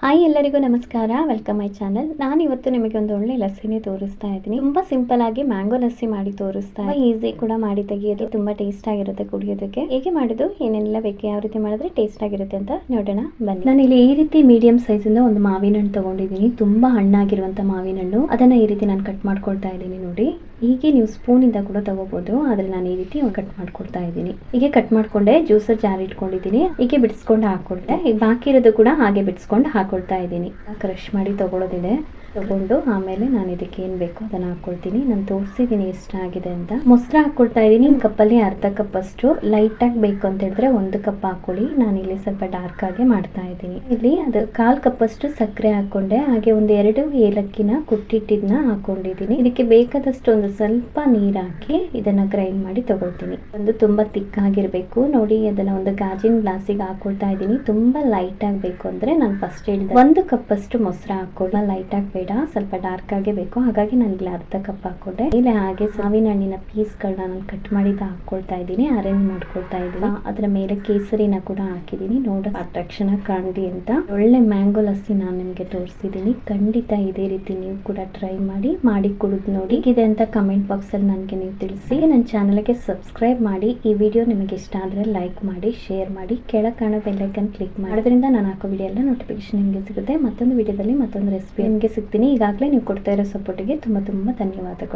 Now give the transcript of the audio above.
Hi ಎಲ್ಲರಿಗೂ ನಮಸ್ಕಾರ, welcome my channel. ನಾನು ಇವತ್ತು ನಿಮಗೆ ಒಂದು ಒಳ್ಳೆ ಲಸ್ಸಿನೇ ತೋರಿಸ್ತಾ ಇದ್ದೀನಿ. ತುಂಬಾ ಸಿಂಪಲ್ ಆಗಿ ಮ್ಯಾಂಗೋ ಲಸ್ಸಿ ಮಾಡಿ ತೋರಿಸ್ತಾ ಇದ್ದೀನಿ. ಈಸಿ ಕೂಡ ಮಾಡಿ ತೆಗಿಯೋದು, ತುಂಬಾ ಟೇಸ್ಟ್ ಆಗಿರುತ್ತೆ ಕುಡಿಯೋದಕ್ಕೆ. ಹೇಗೆ ಮಾಡೋದು, ಏನೆಲ್ಲ ಬೇಕು, ಯಾವ ರೀತಿ ಮಾಡಿದ್ರೆ ಟೇಸ್ಟ್ ಆಗಿರುತ್ತೆ ಅಂತ ನೋಡೋಣ ಬನ್ನಿ. ನಾನು ಇಲ್ಲಿ ಈ ರೀತಿ ಮೀಡಿಯಂ ಸೈಜ್ ಇಂದ ಒಂದು ಮಾವಿನ ಹಣ್ಣು ತಗೊಂಡಿದ್ದೀನಿ. ತುಂಬಾ ಹಣ್ಣಾಗಿರುವಂತ ಮಾವಿನ ಹಣ್ಣು, ಅದನ್ನ ಈ ರೀತಿ ನಾನು ಕಟ್ ಮಾಡ್ಕೊಳ್ತಾ ಇದ್ದೀನಿ. ನೋಡಿ, ಹೀಗೆ ನೀವು ಸ್ಪೂನ್ ಇಂದ ಕೂಡ ತಗೋಬಹುದು, ಆದ್ರೆ ನಾನು ಈ ರೀತಿ ಕಟ್ ಮಾಡ್ಕೊಳ್ತಾ ಇದ್ದೀನಿ. ಹೀಗೆ ಕಟ್ ಮಾಡ್ಕೊಂಡೆ ಜ್ಯೂಸರ್ ಜಾರ್ ಇಟ್ಕೊಂಡಿದ್ದೀನಿ. ಹೀಗೆ ಬಿಡಿಸ್ಕೊಂಡು ಹಾಕೊಳ್ತೆ. ಈಗ ಬಾಕಿ ಇರೋದು ಕೂಡ ಹಾಗೆ ಬಿಡಿಸ್ಕೊಂಡು ಹಾಕೊಳ್ತಾ ಇದ್ದೀನಿ. ಕ್ರಶ್ ಮಾಡಿ ತಗೊಳ್ಳೋದಿದೆ. ತಗೊಂಡು ಆಮೇಲೆ ನಾನು ಇದಕ್ಕೆ ಏನ್ ಬೇಕೋ ಅದನ್ನ ಹಾಕೊಳ್ತೀನಿ. ನಾನು ತೋರಿಸಿದೀನಿ ಎಷ್ಟಾಗಿದೆ ಅಂತ. ಮೊಸರು ಹಾಕೊಳ್ತಾ ಇದ್ದೀನಿ. ಕಪ್ಪಲ್ಲಿ ಅರ್ಧ ಕಪ್ ಅಷ್ಟು. ಲೈಟ್ ಆಗಿ ಬೇಕು ಅಂತ ಹೇಳಿದ್ರೆ 1 ಕಪ್ ಹಾಕೊಳ್ಳಿ. ನಾನು ಇಲ್ಲಿ ಸ್ವಲ್ಪ ಡಾರ್ಕ್ ಆಗಿ ಮಾಡ್ತಾ ಇದ್ದೀನಿ. ಇಲ್ಲಿ ಅದು 1/4 ಕಪ್ ಅಷ್ಟು ಸಕ್ಕರೆ ಹಾಕೊಂಡೆ. ಹಾಗೆ 2 ಏಲಕ್ಕಿನ ಕುಟ್ಟಿಟ್ಟಿದ್ನ ಹಾಕೊಂಡಿದ್ದೀನಿ. ಇದಕ್ಕೆ ಬೇಕಾದಷ್ಟು ಒಂದು ಸ್ವಲ್ಪ ನೀರ್ ಹಾಕಿ ಇದನ್ನ ಗ್ರೈಂಡ್ ಮಾಡಿ ತಗೊಳ್ತೀನಿ. ಒಂದು ತುಂಬಾ ತಿಕ್ ಆಗಿರ್ಬೇಕು. ನೋಡಿ, ಅದನ್ನ ಒಂದು ಗಾಜಿನ ಗ್ಲಾಸಿಗೆ ಹಾಕೊಳ್ತಾ ಇದ್ದೀನಿ. ತುಂಬಾ ಲೈಟ್ ಆಗಬೇಕು ಅಂದ್ರೆ ನಾನು ಫಸ್ಟ್ ಹೇಳಿದೆ 1 ಕಪ್ ಅಷ್ಟು ಮೊಸರು ಹಾಕೊಳ್ಳ. ಲೈಟ್ ಆಗಿ ಸ್ವಲ್ಪ ಡಾರ್ಕ್ ಆಗೇ ಬೇಕು, ಹಾಗಾಗಿ ನಾನು ಇಲ್ಲಿ ಅರ್ಧ ಕಪ್ ಹಾಕೊಂಡೆ. ಇಲ್ಲಿ ಹಾಗೆ ಮಾವಿನ ಹಣ್ಣಿನ ಪೀಸ್ಗಳನ್ನ ನಾನು ಕಟ್ ಮಾಡಿ ಹಾಕೊಳ್ತಾ ಇದ್ದೀನಿ. ಅರೇಂಜ್ ಮಾಡ್ಕೊಳ್ತಾ ಇದ್ದೀನಿ. ಅದರ ಮೇಲೆ ಕೇಸರಿನ ಕೂಡ ಹಾಕಿದ್ದೀನಿ, ನೋಡ ಅಟ್ರಾಕ್ಷನ್ ಕಾಣಲಿ ಅಂತ. ಒಳ್ಳೆ ಮ್ಯಾಂಗೋ ಲಸ್ಸಿ ನಾನು ನಿಮ್ಗೆ ತೋರಿಸಿದ್ದೀನಿ. ಖಂಡಿತ ಇದೇ ರೀತಿ ನೀವು ಕೂಡ ಟ್ರೈ ಮಾಡಿ ಕುಡಿದು ನೋಡಿ. ಹೇಗಿದೆ ಅಂತ ಕಮೆಂಟ್ ಬಾಕ್ಸ್ ಅಲ್ಲಿ ನನಗೆ ನೀವು ತಿಳಿಸಿ. ನನ್ನ ಚಾನಲ್ಗೆ ಸಬ್ಸ್ಕ್ರೈಬ್ ಮಾಡಿ. ಈ ವಿಡಿಯೋ ನಿಮಗೆ ಇಷ್ಟ ಆದ್ರೆ ಲೈಕ್ ಮಾಡಿ, ಶೇರ್ ಮಾಡಿ. ಕೆಳಗೆ ಕಾಣೋ ಬೆಲ್ ಐಕಾನ್ ಕ್ಲಿಕ್ ಮಾಡೋದ್ರಿಂದ ನಾನು ಹಾಕೋ ವಿಡಿಯೋ ಎಲ್ಲ ನೋಟಿಫಿಕೇಶನ್ ನಿಮಗೆ ಸಿಗುತ್ತೆ. ಮತ್ತೊಂದು ವಿಡಿಯೋದಲ್ಲಿ ಮತ್ತೊಂದು ರೆಸಿಪಿ ನಿಮಗೆ ಸಿಗ್ತೀನಿ. ಈಗಾಗಲೇ ನೀವು ಕೊಡ್ತಾ ಇರೋ ಸಪೋರ್ಟಿಗೆ ತುಂಬಾ ಧನ್ಯವಾದಗಳು.